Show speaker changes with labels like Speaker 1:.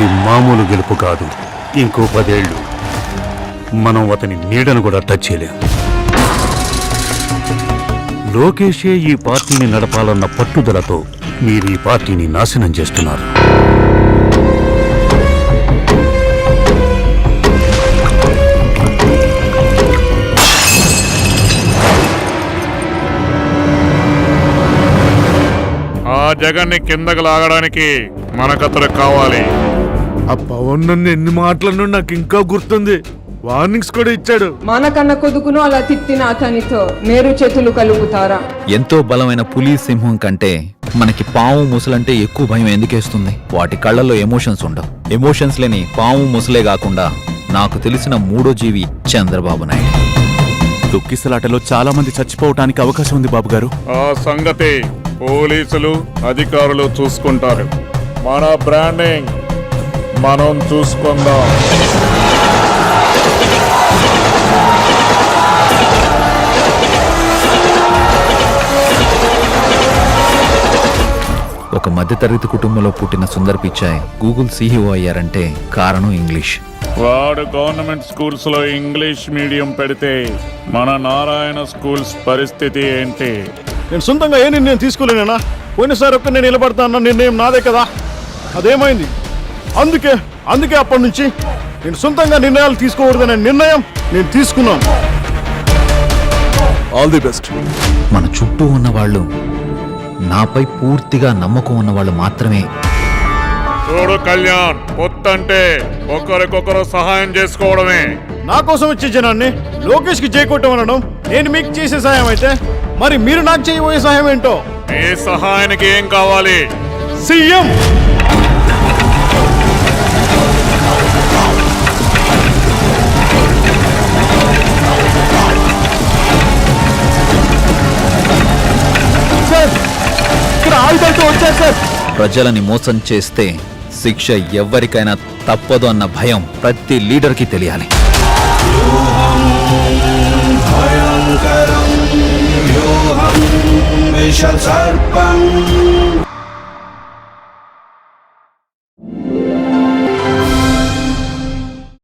Speaker 1: ఇది మామూలు గెలుపు కాదు. ఇంకో 10 ఏళ్ళు మనం అతని నీడను కూడా టచ్ చేయలేం. లోకేషే ఈ పార్టీని నడపాలన్న పట్టుదలతో మీరు ఈ పార్టీని నాశనం చేస్తున్నారు.
Speaker 2: ఆ జగన్ని కిందకు లాగడానికి మనకతడు కావాలి.
Speaker 3: ఆ పవన్ నన్ను ఎన్ని మాటలను నాకు ఇంకా గుర్తుంది. వార్నింగ్స్ కూడా ఇచ్చాడు.
Speaker 4: మానకన్న కొడుకును అలా తిట్టిన అతనితో నేరు చేతులు కలుగుతారా?
Speaker 5: ఎంతో బలమైన పులి సింహం కంటే మనకి పాము ముసలంటే ఎక్కువ భయం ఎందుకేస్తుంది? వాటి కళ్ళల్లో ఎమోషన్స్ ఉండవు. ఎమోషన్స్ లేని పాము ముసలే కాకుండా నాకు తెలిసిన మూడో జీవి చంద్రబాబు నాయుడు.
Speaker 6: తొక్కిసలాటలో చాలా మంది చచ్చిపోవటానికి అవకాశం ఉంది బాబు గారు.
Speaker 2: ఆ సంగతి పోలీసులు అధికారులు చూసుకుంటారు. మన బ్రాండింగ్ మనం చూసుకుందాం.
Speaker 5: ఒక మధ్యతరగతి కుటుంబంలో పుట్టిన సుందర్ పిచాయ్ గూగుల్ CEO అయ్యారంటే కారణం ఇంగ్లీష్.
Speaker 2: వాడు గవర్నమెంట్ స్కూల్స్ లో ఇంగ్లీష్ మీడియం పెడితే మన నారాయణ స్కూల్స్ పరిస్థితి ఏంటి?
Speaker 3: నేను సొంతంగా ఏ నిర్ణయం తీసుకోలేనా? పోయినసారి ఒక్క నేను నిలబడతా అన్న నిర్ణయం నాదే కదా, అదేమైంది? అందుకే అప్పటి నుంచి నేను సొంతంగా నిర్ణయాలు తీసుకోకూడదనే నిర్ణయం నేను తీసుకున్నాను.
Speaker 6: All the best.
Speaker 5: మన చుట్టూ ఉన్నవాళ్ళు నాపై పూర్తిగా నమ్మకం ఉన్నవాళ్ళు మాత్రమే.
Speaker 2: చూడు కళ్యాణ్, పొత్తంటే ఒకరికొకరు సహాయం చేసుకోవడమే.
Speaker 3: నా కోసం వచ్చే జనాన్ని లోకేష్ కి చేయకొట్టమనడం నేను మీకు చేసే సహాయం అయితే, మరి మీరు నాకు చేయబోయే సహాయం ఏంటో?
Speaker 2: ఏ సహాయానికి ఏం కావాలి?
Speaker 3: సీఎం. సార్, ఇక్కడ ఆయుధాలతో వచ్చారు సార్.
Speaker 5: ప్రజలని మోసం చేస్తే శిక్ష ఎవ్వరికైనా తప్పదు అన్న భయం ప్రతి లీడర్కి తెలియాలి.
Speaker 7: భయంకరం వ్యూహం విషసర్పం